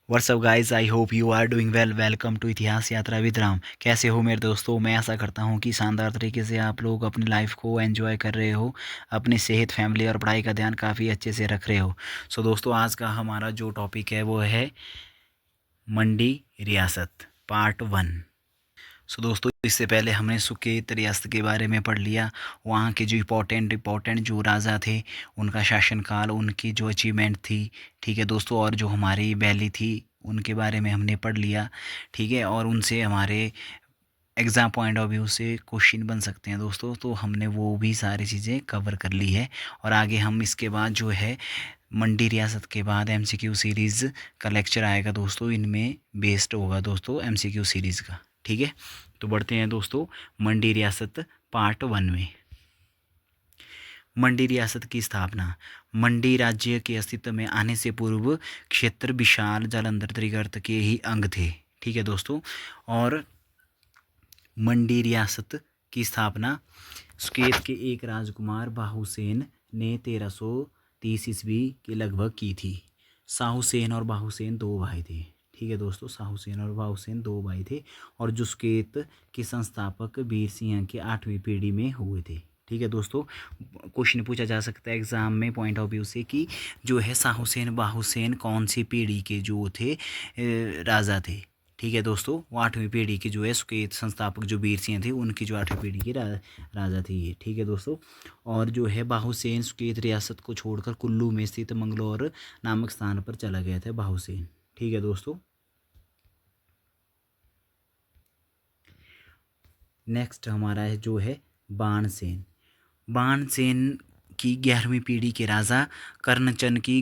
WhatsApp guys, I hope you are doing well. Welcome to Itihas Yatra with Ram. कैसे हो मेरे दोस्तों? मैं आशा करता हूँ कि शानदार तरीके से आप लोग अपनी लाइफ को एंजॉय कर रहे हो, अपनी सेहत, फैमिली और पढ़ाई का ध्यान काफ़ी अच्छे से रख रहे हो। सो दोस्तों, आज का हमारा जो टॉपिक है वो है मंडी रियासत पार्ट 1। सो दोस्तों, इससे पहले हमने सुकेत रियासत के बारे में पढ़ लिया। वहाँ के जो इम्पोर्टेंट जो राजा थे, उनका शासनकाल, उनकी जो अचीवमेंट थी, ठीक है दोस्तों। और जो हमारी वैली थी, उनके बारे में हमने पढ़ लिया, ठीक है। और उनसे हमारे एग्ज़ाम पॉइंट ऑफ व्यू से क्वेश्चन बन सकते हैं दोस्तों, तो हमने वो भी सारी चीज़ें कवर कर ली है। और आगे हम इसके बाद जो है मंडी रियासत के बाद एमसीक्यू सीरीज़ का लेक्चर आएगा दोस्तों, इनमें बेस्ड होगा दोस्तों एमसीक्यू सीरीज़ का, ठीक है। तो बढ़ते हैं दोस्तों मंडी रियासत पार्ट 1 में। मंडी रियासत की स्थापना। मंडी राज्य के अस्तित्व में आने से पूर्व क्षेत्र विशाल जालंधर त्रिगर्त के ही अंग थे, ठीक है दोस्तों। और मंडी रियासत की स्थापना सुकेत के एक राजकुमार बाहुसेन ने 1330 ईस्वी के लगभग की थी। साहुसेन और बाहुसेन दो भाई थे, ठीक है दोस्तों। साहुसेन और बाहुसेन दो भाई थे, और जो सुकेत के संस्थापक वीर सिंह के 8वीं पीढ़ी में हुए थे, ठीक है दोस्तों। क्वेश्चन पूछा जा सकता है एग्जाम में पॉइंट ऑफ व्यू से कि जो है साहुसेन बाहुसेन कौन सी पीढ़ी के जो थे राजा थे, ठीक है दोस्तों। वो 8वीं पीढ़ी की जो है सुकेत संस्थापक जो वीर सिंह थे, उनकी जो 8वीं पीढ़ी की राजा थी ये, ठीक है दोस्तों। और जो है बाहुसेन सुकेत रियासत को छोड़कर कुल्लू में स्थित मंगलौर नामक स्थान पर चला गया था बाहुसेन, ठीक है दोस्तों। नेक्स्ट हमारा है जो है बाणसेन। बाणसेन की 11वीं पीढ़ी के राजा कर्णचंद की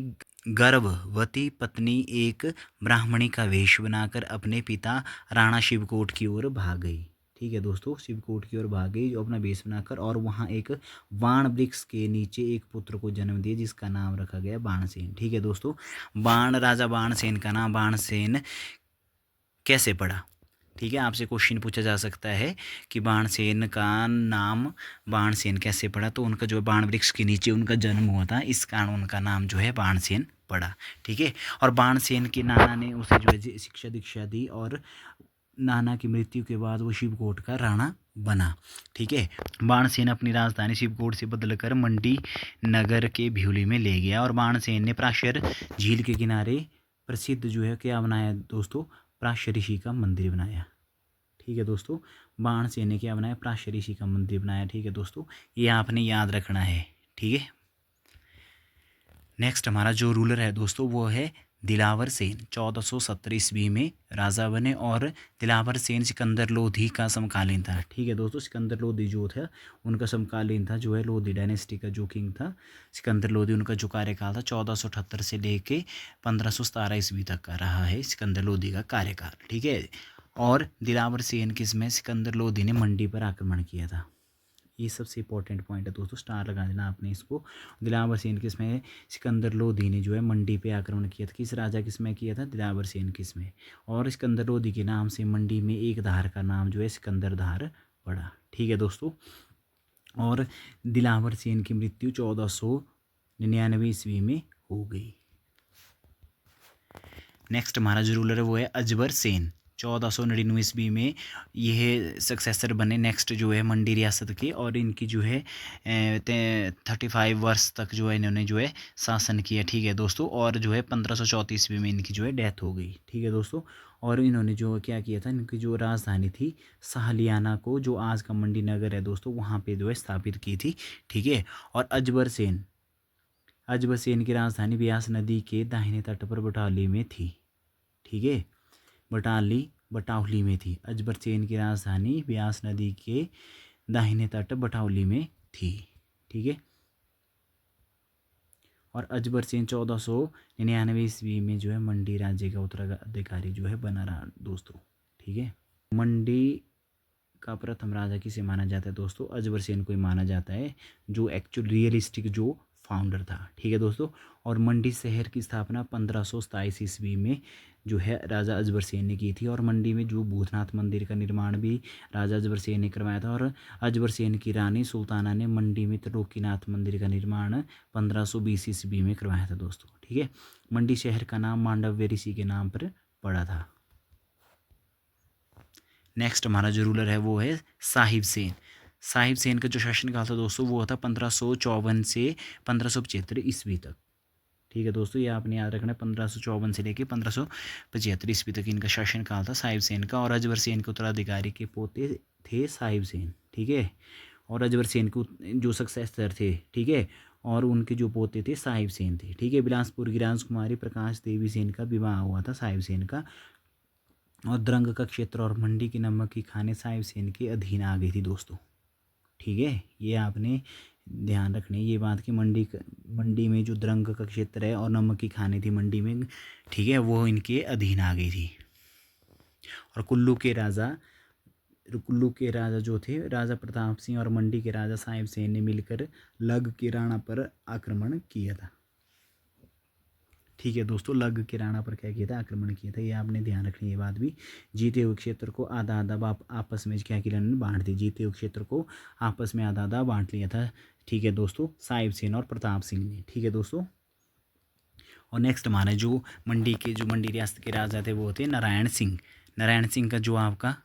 गर्भवती पत्नी एक ब्राह्मणी का वेश बनाकर अपने पिता राणा शिवकोट की ओर भाग गई, ठीक है दोस्तों। शिवकोट की ओर भाग गई जो अपना वेश बनाकर, और वहाँ एक बाण वृक्ष के नीचे एक पुत्र को जन्म दिया जिसका नाम रखा गया बाणसेन, ठीक है दोस्तों। राजा बाणसेन का नाम बाणसेन कैसे पड़ा, ठीक है। आपसे क्वेश्चन पूछा जा सकता है कि बाणसेन का नाम बाणसेन कैसे पड़ा, तो उनका जो बाण वृक्ष के नीचे उनका जन्म हुआ था, इस कारण उनका नाम जो है बाणसेन पड़ा, ठीक है। और बाणसेन के नाना ने उसे जो है शिक्षा दीक्षा दी, और नाना की मृत्यु के बाद वो शिवकोट का राणा बना, ठीक है। बाणसेन अपनी राजधानी शिवकोट से बदलकर मंडी नगर के भ्यूली में ले गया, और बाणसेन ने प्राशर झील के किनारे प्रसिद्ध जो है क्या बनाया दोस्तों, प्राशर ऋषि का मंदिर बनाया, ठीक है दोस्तों। बाणसेन ने क्या बनाया, प्राशर ऋषि का मंदिर बनाया, ठीक है दोस्तों। ये आपने याद रखना है, ठीक है। नेक्स्ट हमारा जो रूलर है दोस्तों वो है दिलावर सेन। 1470 ईस्वी में राजा बने, और दिलावर सेन सिकंदर लोधी का समकालीन था, ठीक है दोस्तों। सिकंदर लोधी जो था उनका समकालीन था, जो है लोधी डायनेस्टी का जो किंग था सिकंदर लोधी, उनका जो कार्यकाल था 1478 से लेके 1517 ईस्वी तक का रहा है सिकंदर लोधी का कार्यकाल, ठीक है। और दिलावर सेन किसमें सिकंदर लोधी ने मंडी पर आक्रमण किया था, ये सबसे इंपॉर्टेंट पॉइंट है दोस्तों, स्टार लगा देना आपने इसको। दिलावर सेन किसमें, सिकंदर लोधी ने जो है मंडी पे आक्रमण किया था। किस राजा किसमें किया था, दिलावर सेन किसमें। और सिकंदर लोधी के नाम से मंडी में एक धार का नाम जो है सिकंदर धार पड़ा, ठीक है दोस्तों। और दिलावर सेन की मृत्यु 1499 ईस्वी में हो गई। नेक्स्ट हमारा जो रूलर है वो है अजबर सेन। 1499 ईस्वी में यह सक्सेसर बने नेक्स्ट जो है मंडी रियासत के, और इनकी जो है 35 वर्ष तक जो है इन्होंने जो है शासन किया, ठीक है दोस्तों। और जो है 1534 ईस्वी में इनकी जो है डेथ हो गई, ठीक है दोस्तों। और इन्होंने जो क्या किया था, इनकी जो राजधानी थी साहलियाना को, जो आज का मंडी नगर है दोस्तों, वहाँ पे जो है स्थापित की थी, ठीक है। और अजबर सेन की राजधानी ब्यास नदी के दाहिने तट पर बटाली में थी, ठीक है। बटावली में थी। अजबर सेन की राजधानी ब्यास नदी के दाहिने तट बटावली में थी, ठीक है। और अजबर सेन 1499 ईस्वी में जो है मंडी राज्य का उत्तराधिकारी जो है बना रहा दोस्तों, ठीक है। मंडी का प्रथम राजा किसे माना जाता है दोस्तों, अजबर सेन को ही माना जाता है, जो एक्चुअल रियलिस्टिक जो फाउंडर था, ठीक है दोस्तों। और मंडी शहर की स्थापना 1527 ईस्वी में जो है राजा अजबर सेन ने की थी। और मंडी में जो भूतनाथ मंदिर का निर्माण भी राजा अजबर सेन ने करवाया था। और अजबर सेन की रानी सुल्ताना ने मंडी में त्रिलोकीनाथ मंदिर का निर्माण 1520 ईस्वी में करवाया था दोस्तों। ठीक है, मंडी शहर का नाम मांडव्य ऋषि के नाम पर पड़ा था। नेक्स्ट हमारा जो रूलर है वो है साहिब सेन। साहिब सेन का जो शासनकाल था दोस्तों वो था 1554 से 1575 ईस्वी तक। ठीक है दोस्तों, ये आपने याद रखना है, 1554 से लेकर 1575 ईस्वी तक इनका शासनकाल था साहिब सेन का। और अजबर सेन के उत्तराधिकारी के पोते थे साहिब सेन। ठीक है, और अजबर सेन के जो सक्सेसर थे, ठीक है, और उनके जो पोते थे साहिब सेन थे। ठीक है, बिलासपुर की राजकुमारी प्रकाश देवी सेन का विवाह हुआ था साहिब सेन का। और द्रंग का क्षेत्र और मंडी की नमक की खाने साहिब सेन के अधीन आ गई थी दोस्तों। ठीक है, ये आपने ध्यान रखनी है ये बात कि मंडी में जो द्रंग का क्षेत्र है और नमक की खाने थी मंडी में, ठीक है, वो इनके अधीन आ गई थी। और कुल्लू के राजा जो थे राजा प्रताप सिंह और मंडी के राजा साहिब सेन ने मिलकर लग के राणा पर आक्रमण किया था। ठीक है दोस्तों, लग के राणा पर क्या किया था, आक्रमण किया था। ये आपने ध्यान रखनी ये बात भी। जीते हुए क्षेत्र को आधा आधा आपस में क्या किया, बांट दी। जीते हुए क्षेत्र को आपस में आधा आधा बांट लिया था। ठीक है दोस्तों, साहिब सेन और प्रताप सिंह ने। ठीक है दोस्तों, और नेक्स्ट हमारे जो मंडी रियासत के राजा थे वो थे नारायण सिंह। नारायण सिंह का जो आपका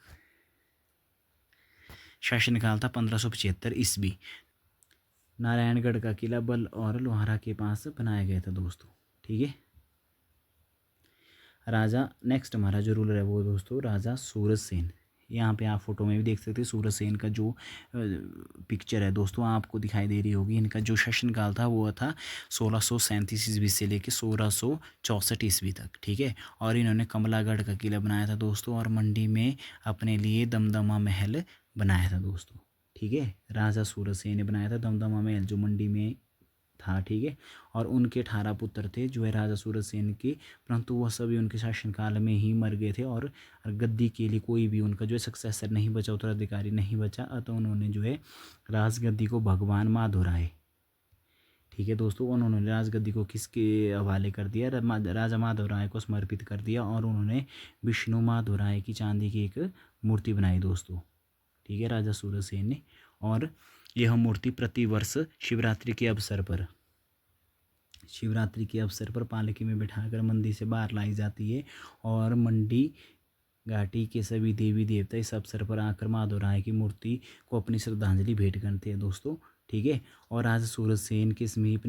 शासनकाल था 1575 ईस्वी। नारायणगढ़ का किला बल और लोहारा के पास बनाया गया था दोस्तों। ठीक है, राजा नेक्स्ट हमारा जो रूलर है वो दोस्तों राजा सूरज सेन। यहाँ पे आप फोटो में भी देख सकते हैं सूरज सेन का जो पिक्चर है दोस्तों आपको दिखाई दे रही होगी। इनका जो शासनकाल था वो था 1637 ईस्वी से लेकर 1664 ईस्वी तक। ठीक है, और इन्होंने कमलागढ़ का किला बनाया था दोस्तों, और मंडी में अपने लिए दमदमा महल बनाया था दोस्तों। ठीक है, राजा सूरज सेन ने बनाया था दमदमा महल जो मंडी में था। ठीक है, और उनके 18 पुत्र थे जो है राजा सूरज सेन के, परंतु वह सभी उनके शासनकाल में ही मर गए थे। और गद्दी के लिए कोई भी उनका जो है सक्सेसर नहीं बचा, उत्तराधिकारी नहीं बचा। अतः उन्होंने जो है राजगद्दी को भगवान माधवराय, ठीक है दोस्तों, उन्होंने राजगद्दी को किसके हवाले कर दिया, राजा माधवराय को समर्पित कर दिया। और उन्होंने विष्णु माधवराय की चांदी की एक मूर्ति बनाई दोस्तों। ठीक है, राजा सूरज सेन ने। और यह मूर्ति प्रतिवर्ष शिवरात्रि के अवसर पर पालकी में बिठाकर मंदिर से बाहर लाई जाती है। और मंडी घाटी के सभी देवी देवता इस अवसर पर आकर माधवराय की मूर्ति को अपनी श्रद्धांजलि भेंट करते हैं दोस्तों। ठीक है, और राजा सूरज सेन के समीप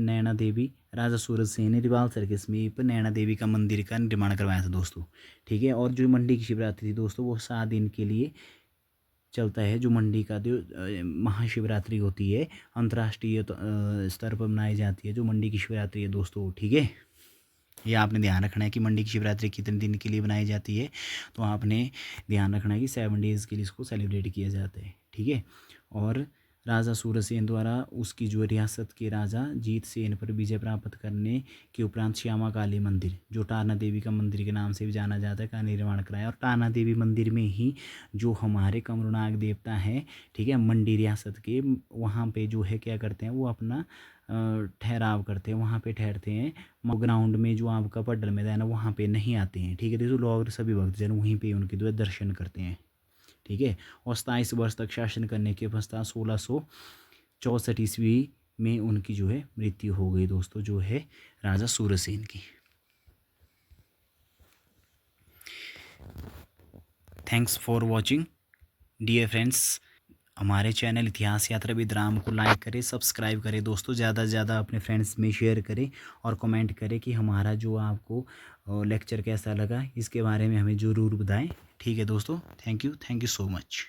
राजा सूरज सेन ने रिवालसर के समीप नैना देवी का मंदिर का निर्माण करवाया था दोस्तों। ठीक है, और जो मंडी की शिवरात्रि थी दोस्तों वो 7 दिन के लिए चलता है। जो मंडी का जो महाशिवरात्रि होती है अंतर्राष्ट्रीय स्तर पर मनाई जाती है जो मंडी की शिवरात्रि है दोस्तों। ठीक है, ये आपने ध्यान रखना है कि मंडी की शिवरात्रि कितने दिन के लिए बनाई जाती है, तो आपने ध्यान रखना है कि 7 डेज़ के लिए इसको सेलिब्रेट किया जाता है। ठीक है, और राजा सूरज सेन द्वारा उसकी जो रियासत के राजा जीत सेन पर विजय प्राप्त करने के उपरांत श्यामा काली मंदिर जो टाना देवी का मंदिर के नाम से भी जाना जाता है का निर्माण कराया। और टाना देवी मंदिर में ही जो हमारे कमरुनाग देवता हैं, ठीक है, मंडी रियासत के, वहाँ पे जो है क्या करते हैं वो अपना ठहराव करते हैं, वहाँ पे ठहरते हैं। ग्राउंड में जो आपका पड्डल मैदान है वहाँ पे नहीं आते हैं। ठीक है, तो लोग सभी भक्तजन वहीं पे उनके जो है दर्शन करते हैं। ठीक है, और 27 वर्ष तक शासन करने के पश्चात 1664 ईस्वी में उनकी जो है मृत्यु हो गई दोस्तों, जो है राजा सूरसेन की। Thanks for watching dear friends. हमारे चैनल इतिहास यात्रा विद राम को लाइक करें, सब्सक्राइब करें दोस्तों, ज़्यादा से ज़्यादा अपने फ्रेंड्स में शेयर करें और कमेंट करें कि हमारा जो आपको लेक्चर कैसा लगा, इसके बारे में हमें ज़रूर बताएं। ठीक है दोस्तों, थैंक यू सो मच।